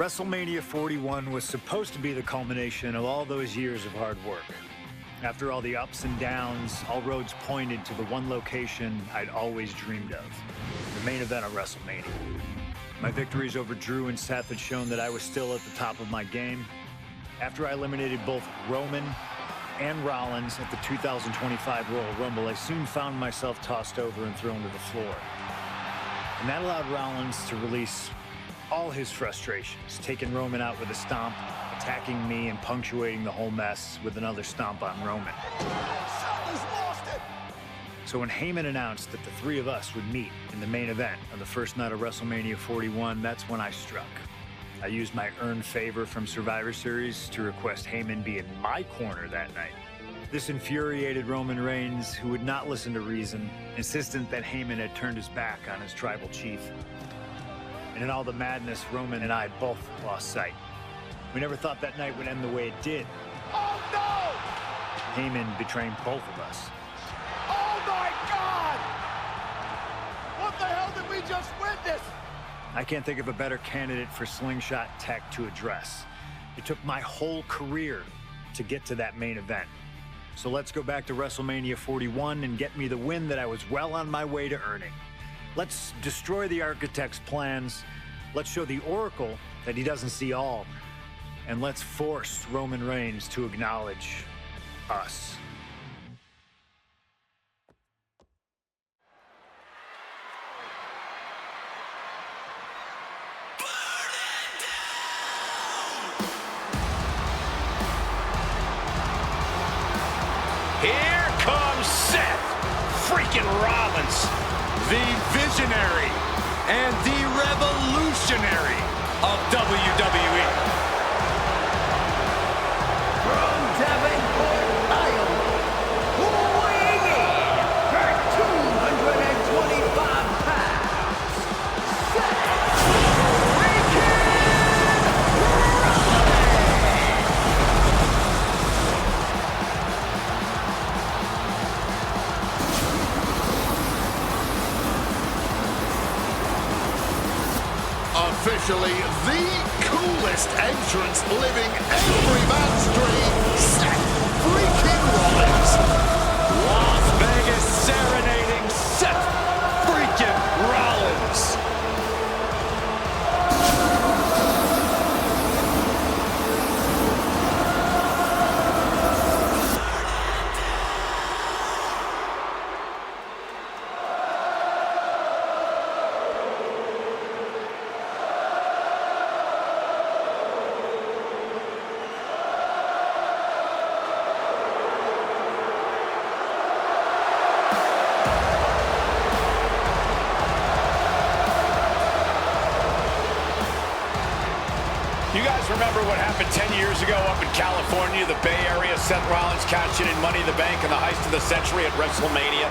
WrestleMania 41 was supposed to be the culmination of all those years of hard work. After all the ups and downs, all roads pointed to the one location I'd always dreamed of, the main event of WrestleMania. My victories over Drew and Seth had shown that I was still at the top of my game. After I eliminated both Roman and Rollins at the 2025 Royal Rumble, I soon found myself tossed over and thrown to the floor. And that allowed Rollins to release all his frustrations, taking Roman out with a stomp, attacking me, and punctuating the whole mess with another stomp on Roman. So when Heyman announced that the three of us would meet in the main event on the first night of WrestleMania 41, that's when I struck. I used my earned favor from Survivor Series to request Heyman be in my corner that night. This infuriated Roman Reigns, who would not listen to reason, insistent that Heyman had turned his back on his tribal chief. And in all the madness, Roman and I both lost sight. We never thought that night would end the way it did. Oh, no! Heyman betraying both of us. Oh, my God! What the hell did we just witness? I can't think of a better candidate for slingshot tech to address. It took my whole career to get to that main event. So let's go back to WrestleMania 41 and get me the win that I was well on my way to earning. Let's destroy the architect's plans. Let's show the Oracle that he doesn't see all. And let's force Roman Reigns to acknowledge us. Here comes Seth freaking Rollins, the visionary and the revolutionary of WWE. From Davenport, Iowa, weighing in at 225 pounds, Seth Officially the coolest entrance living every man's dream, Seth freaking Rollins. Las Vegas serenading Seth freaking Rollins. You guys remember what happened 10 years ago up in California, the Bay Area? Seth Rollins cashing in Money in the Bank in the heist of the century at WrestleMania.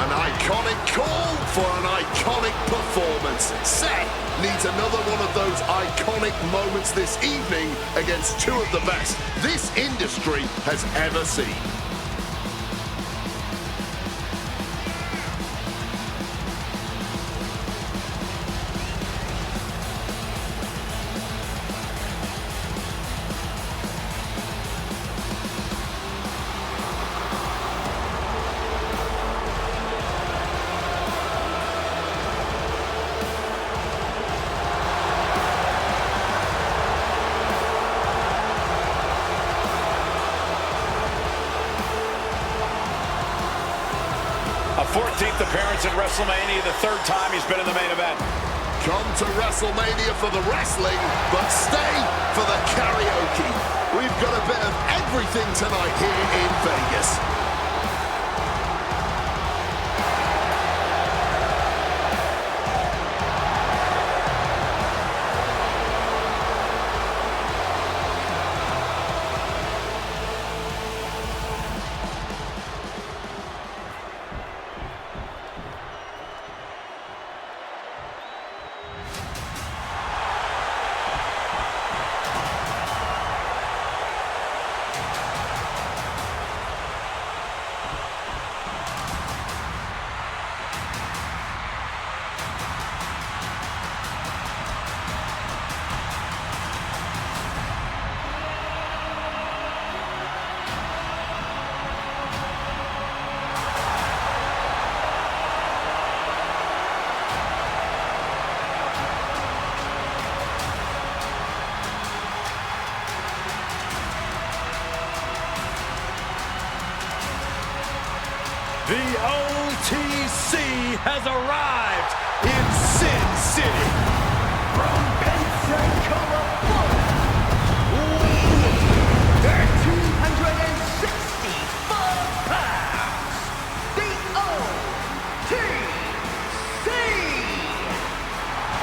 An iconic call for an iconic performance. Seth needs another one of those iconic moments this evening against two of the best this industry has ever seen. A 14th appearance at WrestleMania, the third time he's been in the main event. Come to WrestleMania for the wrestling, but stay for the karaoke. We've got a bit of everything tonight here in Vegas. has arrived in Sin City. From Pensacola, Florida, weighing 264 pounds, the OTC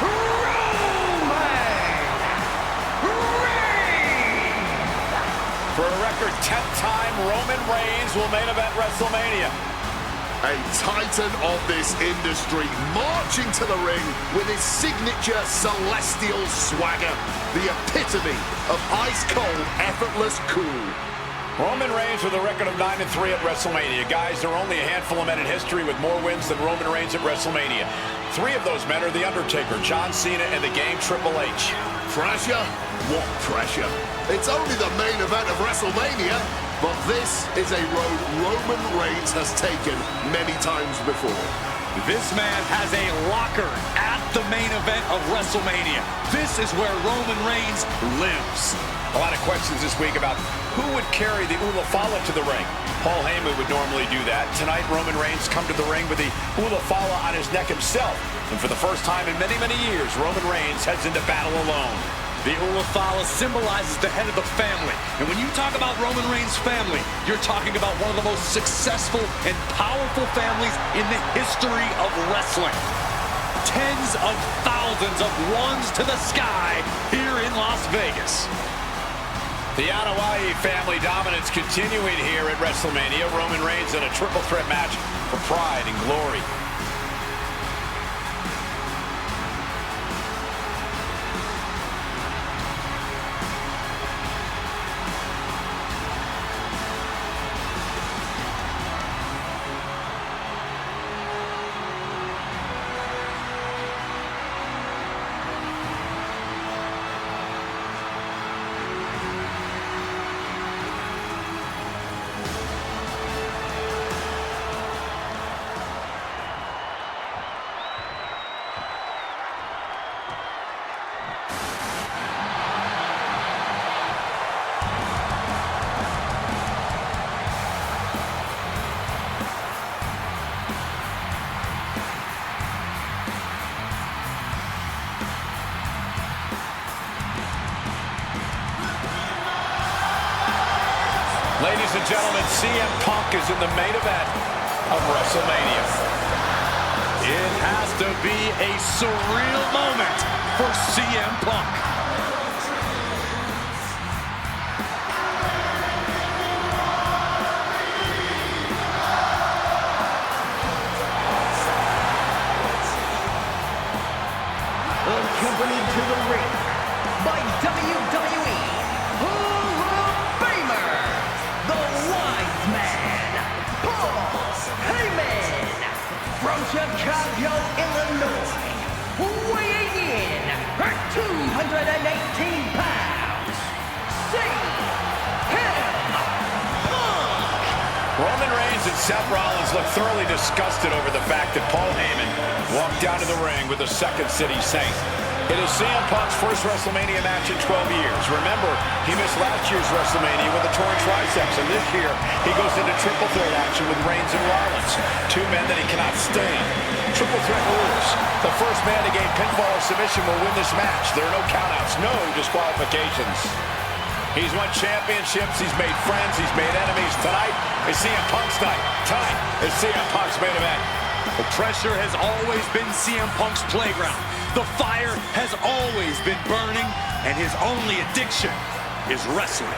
Roman Reigns. For a record 10th time, Roman Reigns will main event WrestleMania. A titan of this industry, marching to the ring with his signature celestial swagger, the epitome of ice-cold, effortless cool. Roman Reigns with a record of 9-3 at WrestleMania. Guys, there are only a handful of men in history with more wins than Roman Reigns at WrestleMania. 3 of those men are The Undertaker, John Cena, and the Game Triple H. Pressure? What pressure? It's only the main event of WrestleMania. But this is a road Roman Reigns has taken many times before. This man has a locker at the main event of WrestleMania. This is where Roman Reigns lives. A lot of questions this week about who would carry the Ula Fala to the ring. Paul Heyman would normally do that. Tonight, Roman Reigns come to the ring with the Ula Fala on his neck himself. And for the first time in many, many years, Roman Reigns heads into battle alone. The Ula Fala symbolizes the head of the family. And when you talk about Roman Reigns' family, you're talking about one of the most successful and powerful families in the history of wrestling. Tens of thousands of ones to the sky here in Las Vegas. The Anoa'i family dominance continuing here at WrestleMania. Roman Reigns in a triple threat match for pride and glory. Ladies and gentlemen, CM Punk is in the main event of WrestleMania. It has to be a surreal moment for CM Punk. Accompanied to the ring by WWE Hall of Famer, the Wise Man, Paul Heyman, from Chicago, Illinois, weighing in at 218 pounds, CM Punk. Roman Reigns and Seth Rollins look thoroughly disgusted over the fact that Paul Heyman walked down to the ring with the Second City Saint. It is CM Punk's first WrestleMania match in 12 years. Remember, he missed last year's WrestleMania with a torn triceps, and this year he goes into triple threat action with Reigns and Rollins, 2 men that he cannot stand. Triple threat rules. The first man to gain pinfall or submission will win this match. There are no countouts, no disqualifications. He's won championships, he's made friends, he's made enemies. Tonight is CM Punk's night. Tonight is CM Punk's main event. The pressure has always been CM Punk's playground. The fire has always been burning, and his only addiction is wrestling.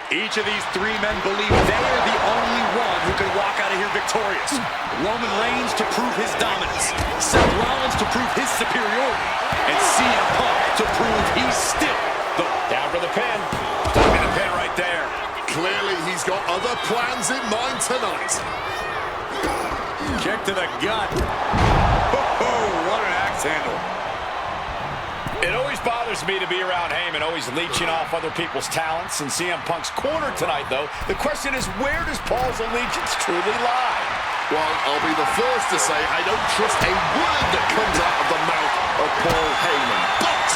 Each of these 3 men believe they are the only one who can walk out of here victorious. Roman Reigns to prove his dominance, Seth Rollins to prove his superiority, and CM Punk to prove he's still the... Down for the pin. Stuck in the pin right there. Clearly, he's got other plans in mind tonight. Kick to the gut. Oh, what an axe handle. It always bothers me to be around Heyman, always leeching off other people's talents. In CM Punk's corner tonight, though, the question is, where does Paul's allegiance truly lie? Well, I'll be the first to say I don't trust a word that comes out of the mouth of Paul Heyman. But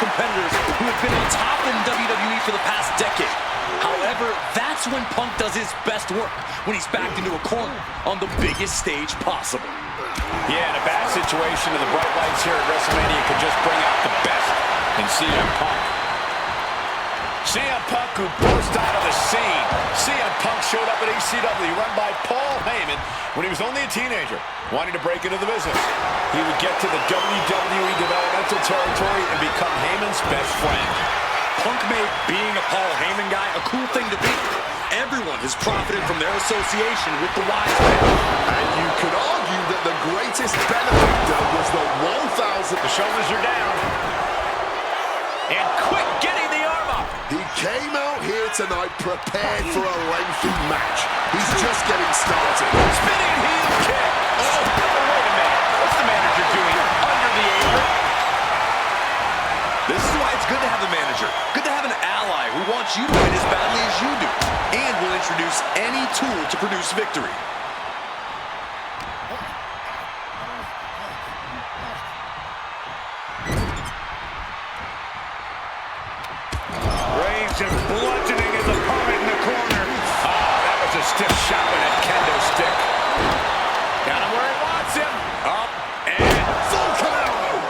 competitors who have been on top in WWE for the past decade. However, that's when Punk does his best work, when he's backed into a corner on the biggest stage possible. Yeah, in a bad situation, and the bright lights here at WrestleMania could just bring out the best in CM Punk. CM Punk, who burst out of the scene. CM Punk showed up at ECW, run by Paul Heyman when he was only a teenager, wanting to break into the business. He would get to the WWE developmental territory and become Heyman's best friend. Punk made being a Paul Heyman guy a cool thing to be. Everyone has profited from their association with the wise men. And you could argue that the greatest benefactor was the 1,000. The shoulders are down. And quick getting the arm up. He came out here tonight prepared for a lengthy match. He's just getting started. Spinning heel kick. Oh, wait a minute. What's the manager doing under the apron? This is why it's good to have a manager. Good to have an ally who wants you to win as badly as you do, and will introduce any tool to produce victory. Reigns just bludgeoning his opponent in the corner. Oh, that was a stiff shot with that kendo stick. Got him where he wants him. Up and Volcano!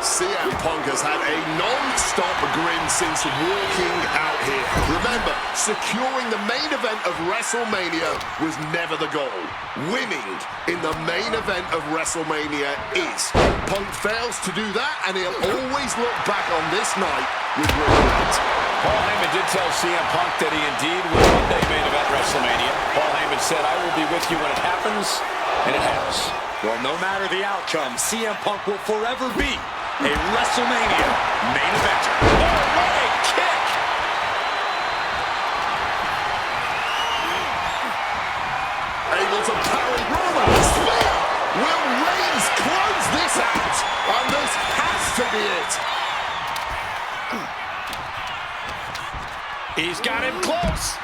CM Punk has had a non-stop grin since walking out here. Remember, securing the main event of WrestleMania was never the goal. Winning in the main event of WrestleMania is. Punk fails to do that, and he'll always look back on this night with regret. Paul Heyman did tell CM Punk that he indeed will one day main event WrestleMania. Paul Heyman said, "I will be with you when it happens," and it has. Well, no matter the outcome, CM Punk will forever be a WrestleMania main eventer. Oh, what a kick! Able to parry Rollins. Will Reigns close this out? And this has to be it. He's got him close.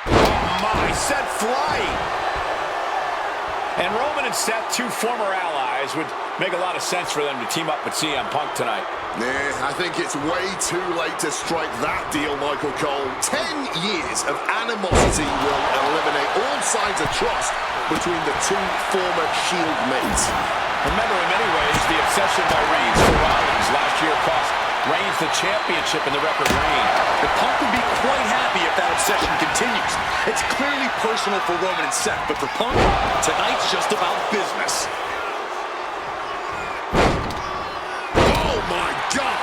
Oh my, Seth flying. And Roman and Seth, two former allies, would make a lot of sense for them to team up with CM Punk tonight. Nah, I think it's way too late to strike that deal, Michael Cole. 10 years of animosity will eliminate all signs of trust between the two former Shield mates. Remember, in many ways, the obsession by Reigns for Rollins last year cost Reigns the championship in the record reign. The Punk would be quite happy if that obsession continues. It's clearly personal for Roman and Seth, but for Punk, tonight's just about business. Oh my God!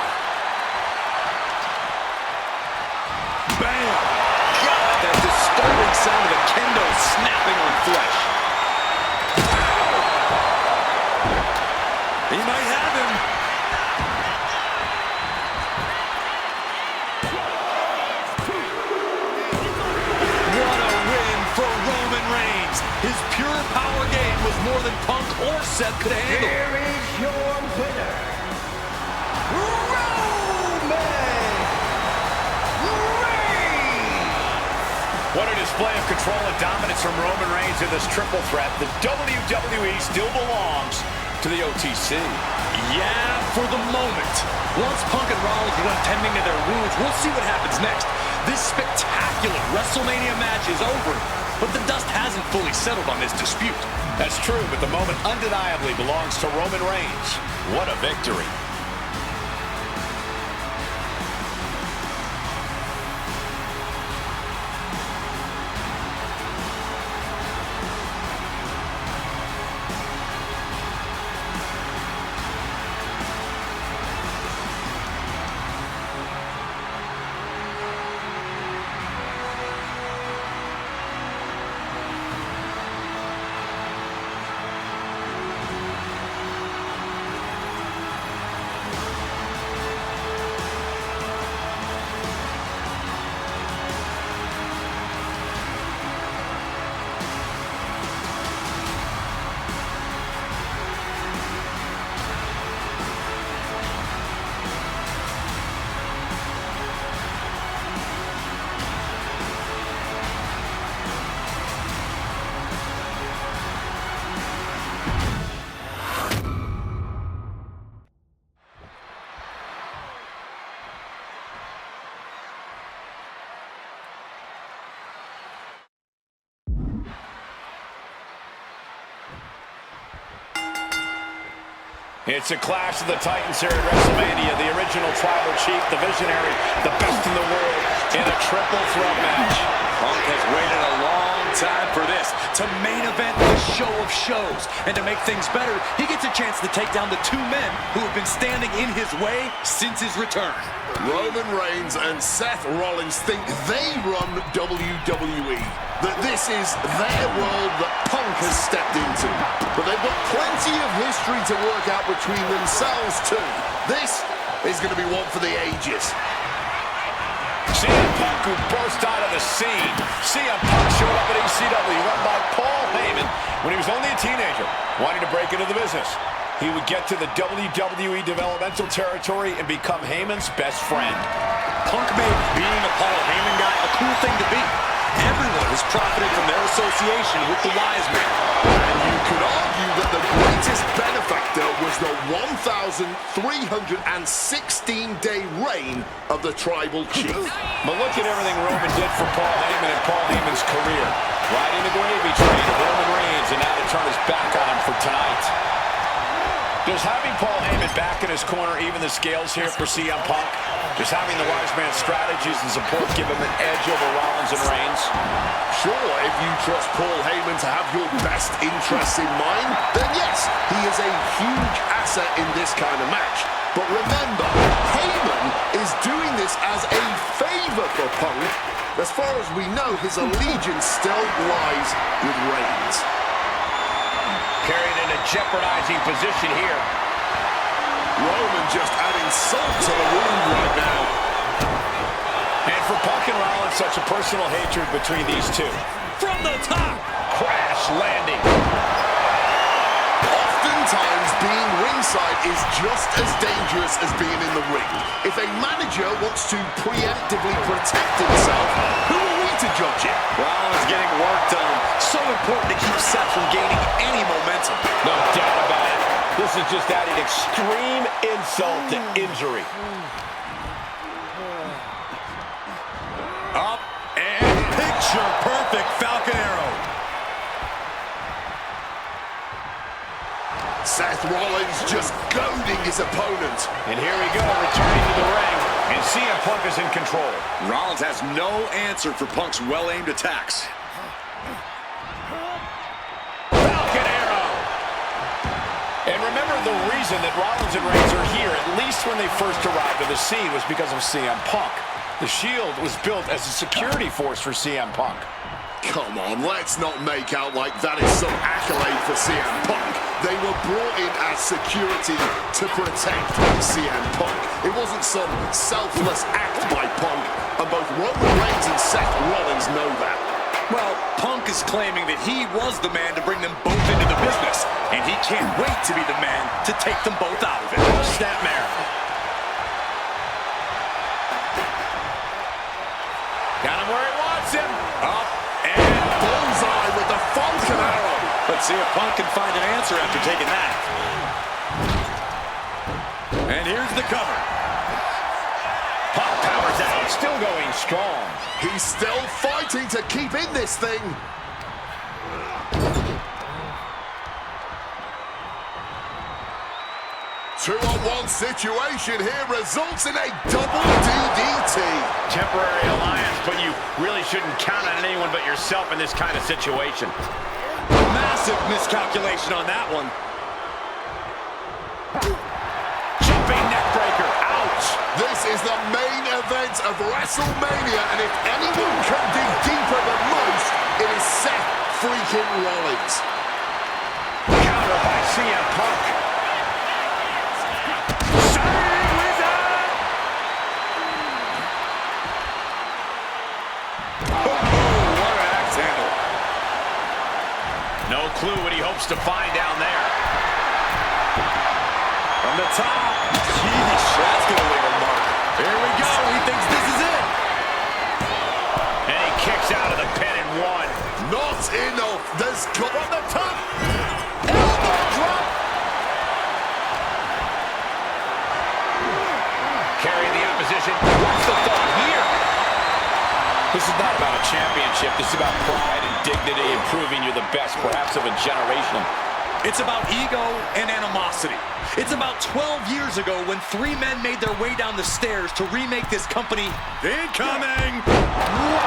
Bam! God, that disturbing sound of a kendo snapping on flesh. He might have him. What a win for Roman Reigns. His pure power game was more than Punk or Seth could handle. Here is your winner, Roman Reigns! What a display of control and dominance from Roman Reigns in this triple threat. The WWE still belongs to the OTC. Yeah, for the moment. Once Punk and Rollins are done tending to their wounds, we'll see what happens next. This spectacular WrestleMania match is over, but the dust hasn't fully settled on this dispute. That's true, but the moment undeniably belongs to Roman Reigns. What a victory. It's a clash of the Titans here at WrestleMania. The original tribal chief, the visionary, the best in the world in a triple threat match. Punk has waited a long time for this, to main event the show of shows. And to make things better, he gets a chance to take down the two men who have been standing in his way since his return. Roman Reigns and Seth Rollins think they run WWE, that this is their world that Punk has stepped into. But they've got plenty of history to work out between themselves too. This is going to be one for the ages. CM Punk, who burst out of the scene. CM Punk showed up at ECW, run by Paul Heyman, when he was only a teenager, wanting to break into the business. He would get to the WWE developmental territory and become Heyman's best friend. Punk made being a Paul Heyman guy a cool thing to be. Everyone has profited from their association with the wise man. And you could argue that the greatest benefactor was the 1,316-day reign of the tribal chief. But look at everything Roman did for Paul Heyman and Paul Heyman's career. Riding the gravy train of Roman Reigns, and now to turn his back on him for tonight. Does having Paul Heyman back in his corner even the scales here for CM Punk? Does having the wise man's strategies and support give him an edge over Rollins and Reigns? Sure, if you trust Paul Heyman to have your best interests in mind, then yes, he is a huge asset in this kind of match. But remember, Heyman is doing this as a favor for Punk. As far as we know, his allegiance still lies with Reigns. Carried in a jeopardizing position here. Roman just adding salt to the wound right now. And for Punk and Rollins, such a personal hatred between these two. From the top! Crash landing. Oftentimes, being ringside is just as dangerous as being in the ring. If a manager wants to preemptively protect himself, who are we to judge it? Rollins getting work done. So important to keep Seth from gaining any momentum. No doubt about it. This is just adding extreme insult to injury. Up and picture-perfect Falcon Arrow. Seth Rollins just goading his opponent. And here we go, returning to the ring. And CM Punk is in control. Rollins has no answer for Punk's well-aimed attacks. Falcon Arrow! And remember, the reason that Rollins and Reigns are here, at least when they first arrived at the scene, was because of CM Punk. The Shield was built as a security force for CM Punk. Come on, let's not make out like that is some accolade for CM Punk. They were brought in as security to protect CM Punk. It wasn't some selfless act by Punk, and both Roman Reigns and Seth Rollins know that. Well, Punk is claiming that he was the man to bring them both into the business, and he can't wait to be the man to take them both out of it. Snapmare. Got him where he wants him. Up and Bullseye with the Falcon Arrow. let's see if Punk can find an answer after taking that. And here's the cover. Punk powers out, still going strong. He's still fighting to keep in this thing. Two-on-one situation here results in a double DDT. Temporary alliance, but you really shouldn't count on anyone but yourself in this kind of situation. Massive miscalculation on that one. Jumping neckbreaker, ouch. This is the main event of WrestleMania, and if anyone can dig deeper than most, it is Seth freaking Rollins. Counter by CM Punk. No clue what he hopes to find down there. From the top. Jeez, that's going to leave a mark. Here we go. He thinks this is it. And he kicks out of the pin and one. Not enough. There's got From the top. elbow drop. Carrying the opposition. What's the thought here? This is not about a championship. This is about pride and dignity and proving you're the best, perhaps of a generation. It's about ego and animosity. It's about 12 years ago when 3 men made their way down the stairs to remake this company. Incoming! Whoa!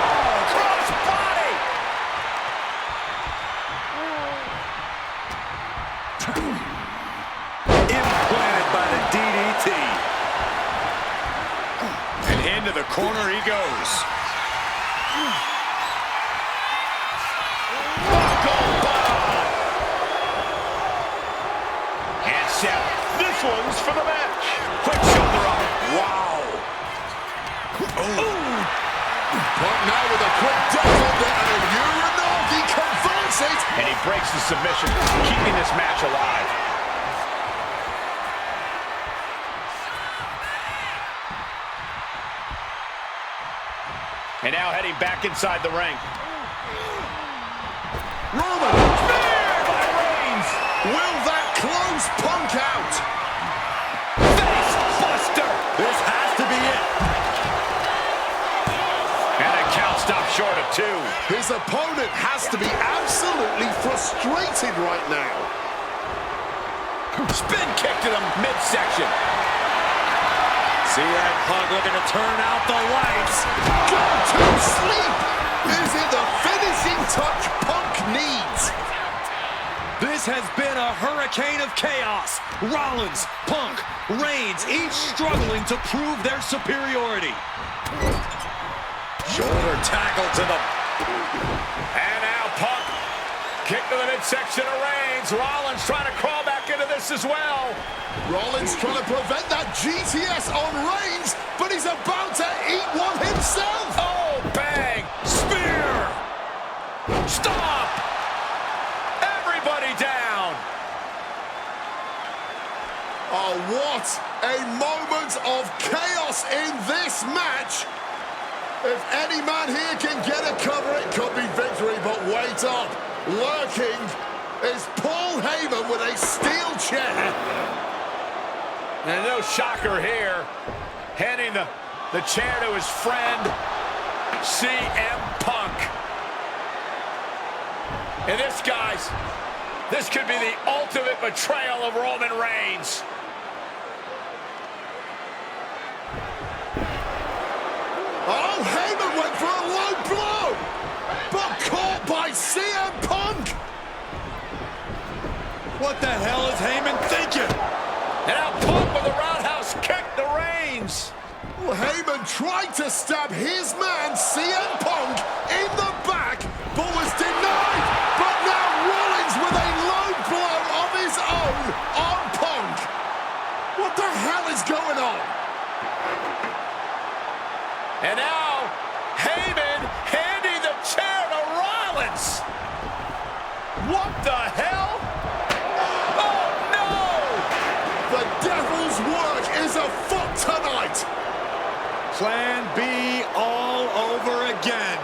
Cross body! Implanted by the DDT. And into the corner he goes. And Seth, this one's for the match. Quick shoulder up. Wow. Punk now with a quick double there, and Uranagi converts it. And he breaks the submission, keeping this match alive. And now heading back inside the ring. Roman, Spear by Reigns. will that close Punk out? Face buster. This has to be it. And the count stopped short of 2. His opponent has to be absolutely frustrated right now. Spin kick to the midsection. CM Punk looking to turn out the lights. Go to sleep. Is it the finishing touch Punk needs? This has been a hurricane of chaos. Rollins, Punk, Reigns, each struggling to prove their superiority. Shoulder tackle to the... And now Punk. Kick to the midsection of Reigns. Rollins trying to crawl back into this as well. Rollins trying to prevent that GTS on Reigns, but he's about to eat one himself. Oh, bang. Spear. Stop. Everybody down. Oh, what a moment of chaos in this match. If any man here can get a cover, it could be victory, but wait up. Lurking is Paul Heyman with a steel chair. And no shocker here. Handing the chair to his friend, CM Punk. And this, guys, this could be the ultimate betrayal of Roman Reigns. Oh, Heyman went for a low blow, but caught by CM Punk. What the hell is Heyman thinking? And now Punk with a roundhouse kick to Reigns. Well, Heyman tried to stab his man, CM Punk, in the back, but was denied. But now Rollins with a low blow of his own on Punk. What the hell is going on? And now Heyman handing the chair to Rollins. What the hell? Oh, no! The devil's work is afoot tonight. Plan B all over again.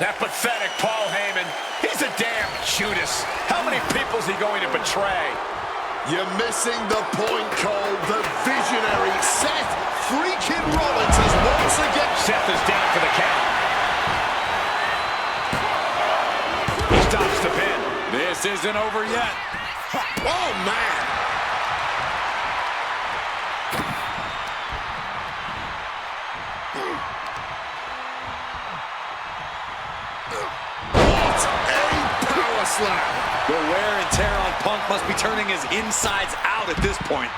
That pathetic Paul Heyman. He's a damn Judas. How many people's he going to betray? You're missing the point, Cole. The visionary Seth freaking Rollins has once again... Seth is down for the count. He stops the pin. This isn't over yet. Oh, man. What a power slam. The wear and tear on Punk must be turning his insides out at this point.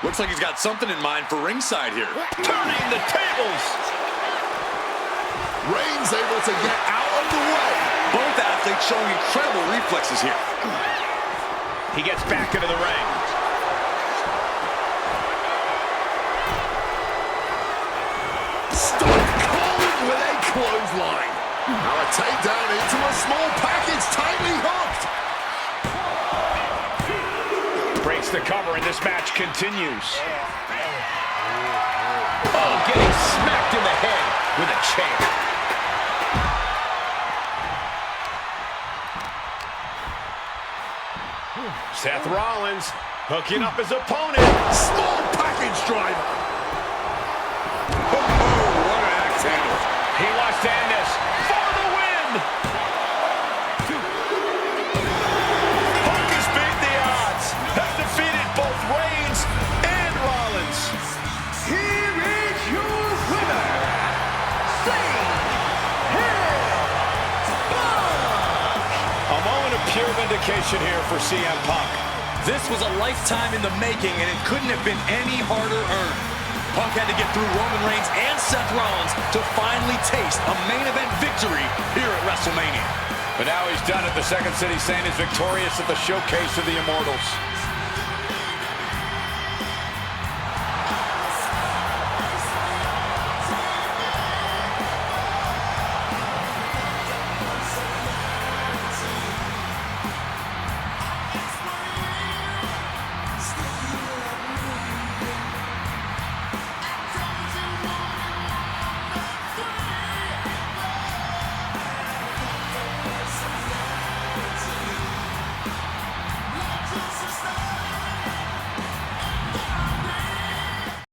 Looks like he's got something in mind for ringside here. Turning the tables. Reigns able to get out of the way. Both athletes showing incredible reflexes here. He gets back into the ring. Stone Cold with a clothesline. Now a takedown into a small package, tightly hooked. Breaks the cover and this match continues. Oh, getting smacked in the head with a chair. Seth Rollins hooking up his opponent. Small package driver. Oh, what an axe handle. He wants to end this for the win. sheer vindication here for CM Punk. This was a lifetime in the making, and it couldn't have been any harder earned. Punk had to get through Roman Reigns and Seth Rollins to finally taste a main event victory here at WrestleMania. But now he's done it. The Second City Saint is victorious at the Showcase of the Immortals.